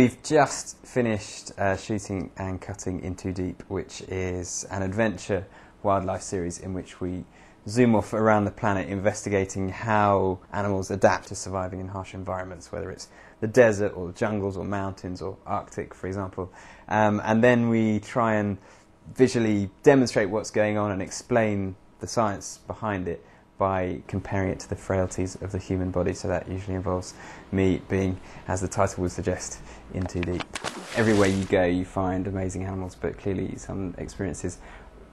We've just finished shooting and cutting In Too Deep, which is an adventure wildlife series in which we zoom off around the planet investigating how animals adapt to surviving in harsh environments, whether it's the desert or the jungles or mountains or Arctic, for example. And then we try and visually demonstrate what's going on and explain the science behind it by comparing it to the frailties of the human body. So that usually involves me being, as the title would suggest, in too deep. Everywhere you go you find amazing animals, but clearly some experiences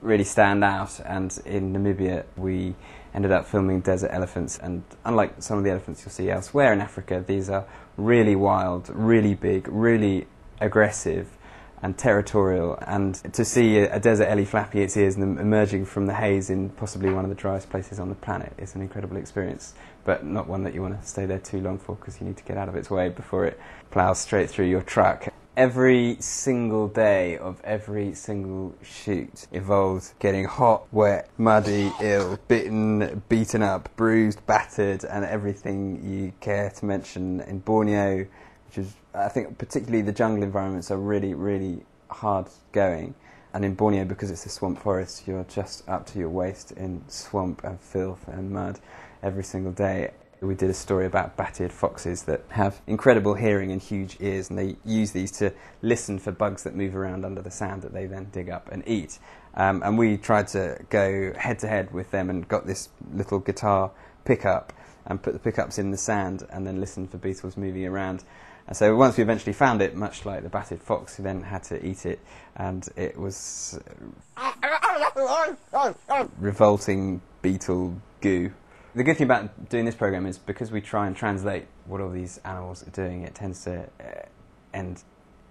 really stand out, and in Namibia we ended up filming desert elephants, and unlike some of the elephants you'll see elsewhere in Africa, these are really wild, really big, really aggressive and territorial, and to see a desert ellie flapping its ears and emerging from the haze in possibly one of the driest places on the planet is an incredible experience, but not one that you want to stay there too long for, because you need to get out of its way before it ploughs straight through your truck. Every single day of every single shoot involved getting hot, wet, muddy, ill, bitten, beaten up, bruised, battered, and everything you care to mention in Borneo, which is, I think, particularly the jungle environments are really, really hard going. And in Borneo, because it's a swamp forest, you're just up to your waist in swamp and filth and mud every single day. We did a story about bat-eared foxes that have incredible hearing and huge ears, and they use these to listen for bugs that move around under the sand that they then dig up and eat. And we tried to go head-to-head with them and got this little guitar pickup and put the pickups in the sand and then listen for beetles moving around. And so once we eventually found it, much like the bat-eared fox, we then had to eat it, and it was revolting beetle goo. The good thing about doing this program is because we try and translate what all these animals are doing, it tends to end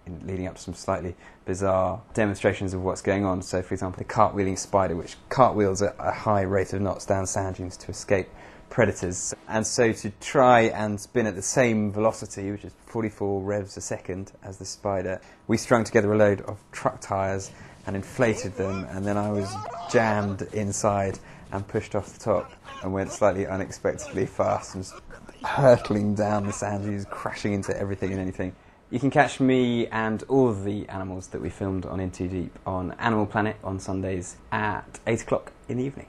in leading up to some slightly bizarre demonstrations of what's going on. So, for example, the cartwheeling spider, which cartwheels at a high rate of knots down sand dunes to escape predators. And so to try and spin at the same velocity, which is 44 revs a second as the spider, we strung together a load of truck tyres and inflated them, and then I was jammed inside and pushed off the top and went slightly unexpectedly fast and hurtling down the sand dunes, crashing into everything and anything. You can catch me and all of the animals that we filmed on In Too Deep on Animal Planet on Sundays at 8 o'clock in the evening.